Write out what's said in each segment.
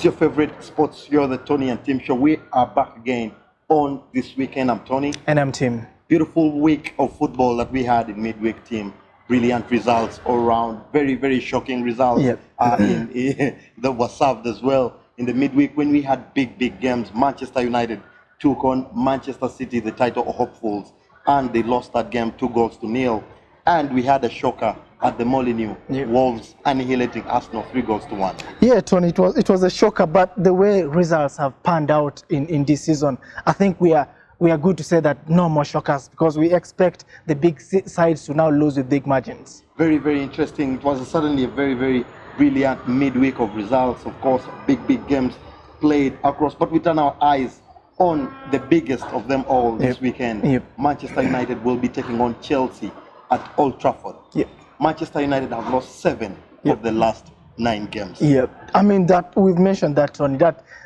your favorite sports. You're the Tony and Tim show. We are back again on this weekend. I'm Tony. And I'm Tim. Beautiful week of football that we had in midweek, Tim. Brilliant results all around. Very, very shocking results. Yep. That was served as well in the midweek when we had big games. Manchester United took on Manchester City, the title hopefuls, and they lost that game 2-0. And we had a shocker at the Molineux. Yep. Wolves annihilating Arsenal 3-1. Yeah, Tony, it was a shocker, but the way results have panned out in this season, I think we are good to say that no more shockers, because we expect the big sides to now lose with big margins. Very, very interesting. It was certainly a very, very brilliant midweek of results. Of course, big games played across, but we turn our eyes on the biggest of them all this weekend. Yep. Manchester United will be taking on Chelsea at Old Trafford. Yep. Manchester United have lost 7 of the last 9 games. Yeah, I mean that we've mentioned that, Tony.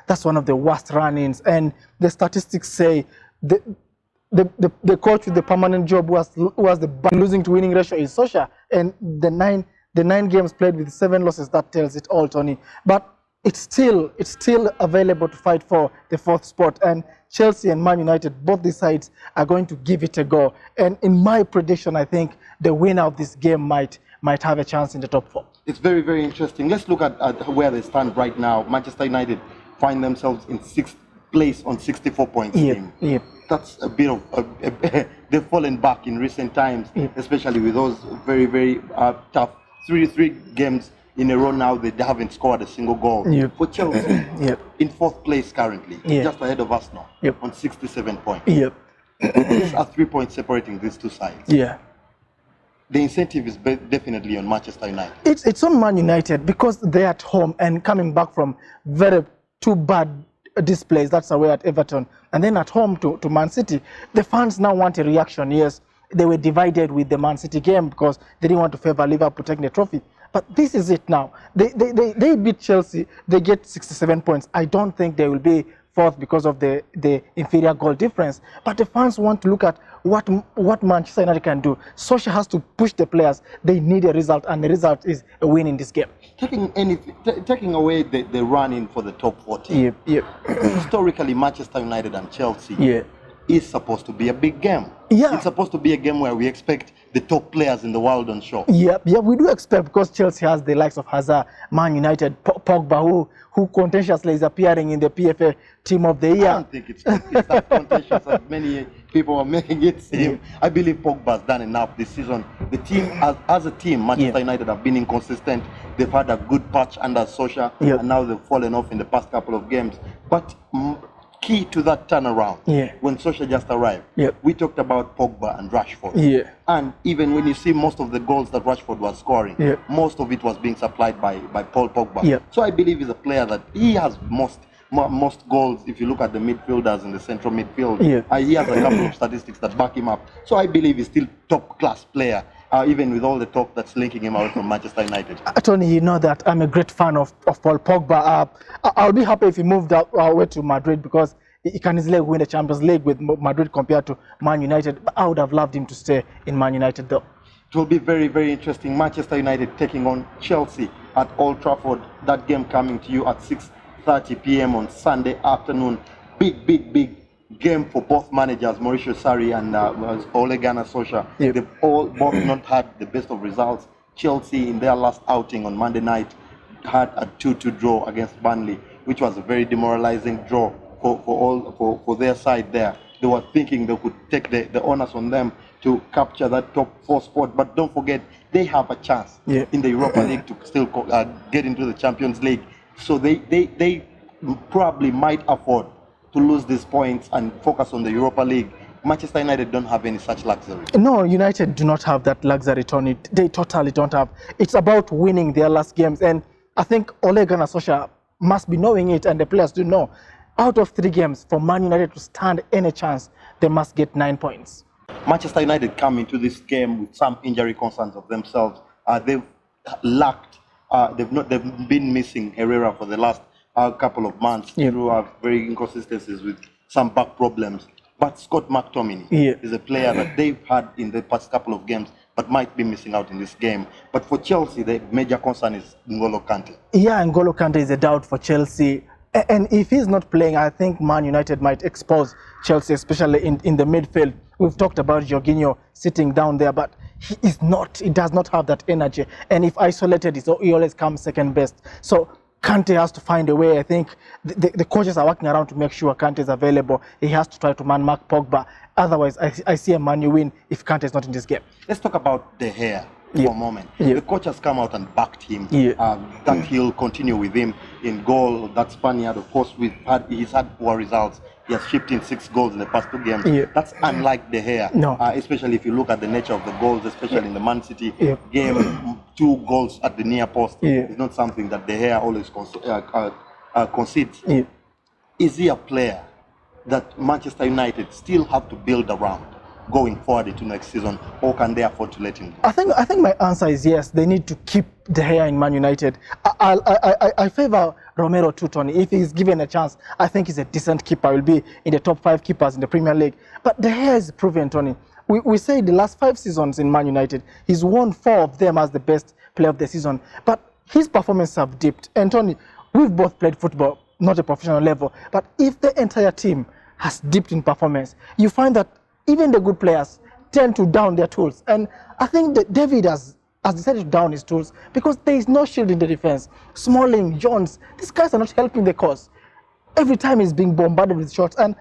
That's one of the worst run-ins, and the statistics say the coach with the permanent job who has the losing to winning ratio is Solskjaer, and the nine games played with 7 losses, that tells it all, Tony. But it's still available to fight for the 4th spot, and Chelsea and Man United, both these sides are going to give it a go. And in my prediction, I think the winner of this game might have a chance in the top 4. It's very, very interesting. Let's look at where they stand right now. Manchester United find themselves in 6th place on 64 points. Yep. That's a bit of they've fallen back in recent times, especially with those very, very tough 3 games in a row now. They haven't scored a single goal. For Chelsea, in 4th place currently, just ahead of Arsenal, on 67 points. There's 3 points separating these two sides. The incentive is definitely on Manchester United. It's on Man United because they're at home and coming back from two bad displays. That's away at Everton, and then at home to Man City. The fans now want a reaction. Yes, they were divided with the Man City game because they didn't want to favor Liverpool taking the trophy. But this is it now. They beat Chelsea. They get 67 points. I don't think they will be 4th because of the inferior goal difference. But the fans want to look at what Manchester United can do. Solskjaer has to push the players. They need a result, and the result is a win in this game. Taking away the run-in for the top 14. Historically, Manchester United and Chelsea is supposed to be a big game. It's supposed to be a game where we expect the top players in the world on show. We do expect, because Chelsea has the likes of Hazard, Man United, Pogba, who contentiously is appearing in the PFA Team of the Year. I don't think it's that contentious as many people are making it seem. I believe Pogba's done enough this season. The team, as a team, Manchester United have been inconsistent. They've had a good patch under Solskjaer, and now they've fallen off in the past couple of games. But key to that turnaround, when Solskjaer just arrived, we talked about Pogba and Rashford. And even when you see most of the goals that Rashford was scoring, most of it was being supplied by Paul Pogba. So I believe he's a player that he has most goals. If you look at the midfielders in the central midfield, he has a couple of statistics that back him up. So I believe he's still top class player, even with all the talk that's linking him away from Manchester United. Tony, you know that I'm a great fan of Paul Pogba. I'll be happy if he moved away to Madrid, because he can easily win the Champions League with Madrid compared to Man United. But I would have loved him to stay in Man United, though. It will be very, very interesting. Manchester United taking on Chelsea at Old Trafford. That game coming to you at 6:30 p.m. on Sunday afternoon. Big game for both managers, Mauricio Sarri and Ole Gunnar Solskjaer. They've both not had the best of results. Chelsea, in their last outing on Monday night, had a 2-2 draw against Burnley, which was a very demoralizing draw for their side there. They were thinking they could take the honors on them to capture that top 4 spot. But don't forget, they have a chance in the Europa League to still get into the Champions League. So they probably might afford to lose these points and focus on the Europa League. Manchester United don't have any such luxury. No, United do not have that luxury, Tony. They totally don't have. It's about winning their last games. And I think Ole Gunnar Solskjaer must be knowing it, and the players do know. Out of 3 games, for Man United to stand any chance, they must get 9 points. Manchester United come into this game with some injury concerns of themselves. They've lacked, they've been missing Herrera for the last couple of months through very inconsistencies with some back problems. But Scott McTominay is a player that they've had in the past couple of games but might be missing out in this game. But for Chelsea, the major concern is N'Golo Kante. Yeah, N'Golo Kante is a doubt for Chelsea. And if he's not playing, I think Man United might expose Chelsea, especially in the midfield. We've talked about Jorginho sitting down there, but he does not have that energy. And if isolated, he always comes second best. So Kante has to find a way. I think the coaches are working around to make sure Kante is available. He has to try to man-mark Pogba. Otherwise, I see a Man U win if Kante is not in this game. Let's talk about De Gea for a moment. The coach has come out and backed him, that he'll continue with him in goal. That Spaniard, of course, he's had poor results. He has shipped in 6 goals in the past 2 games. That's unlike De Gea, especially if you look at the nature of the goals, especially in the Man City game. 2 goals at the near post is not something that De Gea always concedes. Is he a player that Manchester United still have to build around going forward into next season, or can they afford to let him go? I think my answer is yes. They need to keep De Gea in Man United. I favor Romero too, Tony. If he's given a chance, I think he's a decent keeper. Will be in the top 5 keepers in the Premier League. But De Gea is proven, Tony. We say the last 5 seasons in Man United, he's won 4 of them as the best player of the season. But his performances have dipped. And Tony, we've both played football, not a professional level. But if the entire team has dipped in performance, you find that even the good players tend to down their tools. And I think that David has decided to down his tools because there is no shield in the defense. Smalling, Jones, these guys are not helping the cause. Every time he's being bombarded with shots. And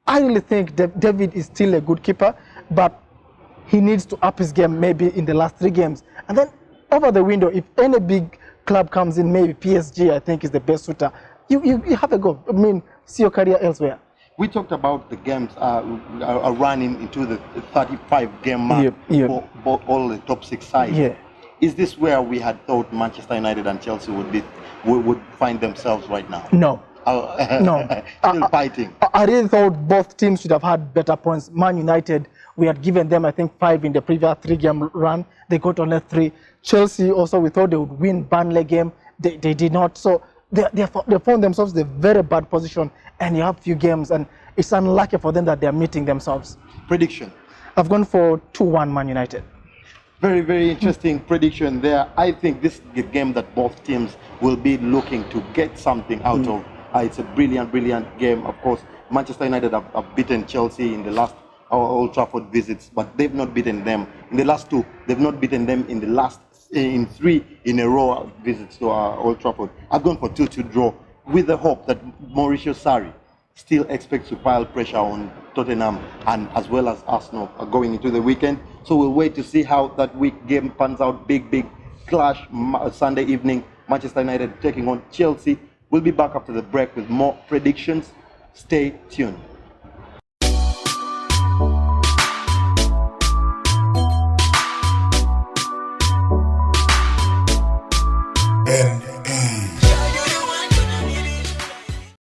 I really think that David is still a good keeper, but he needs to up his game maybe in the last 3 games. And then over the window, if any big club comes in, maybe PSG, I think is the best shooter, you have a go. I mean, see your career elsewhere. We talked about the games are running into the 35-game mark for all the top 6 sides. Is this where we had thought Manchester United and Chelsea would find themselves right now? No. No. Still fighting. I really thought both teams should have had better points. Man United, we had given them, I think, 5 in the previous 3-game run. They got only 3. Chelsea also, we thought they would win Burnley game. They did not. So they found themselves in a very bad position, and you have few games, and it's unlucky for them that they're meeting themselves. Prediction? I've gone for 2-1 Man United. Very, very interesting prediction there. I think this is the game that both teams will be looking to get something out of. It's a brilliant, brilliant game. Of course, Manchester United have beaten Chelsea in the last Old Trafford visits, but they've not beaten them in the last 2. They've not beaten them in the last in 3 in a row visits to Old Trafford. I've gone for 2-2 draw, with the hope that Mauricio Sarri still expects to pile pressure on Tottenham and as well as Arsenal going into the weekend. So we'll wait to see how that week game pans out. Big clash Sunday evening. Manchester United taking on Chelsea. We'll be back after the break with more predictions. Stay tuned.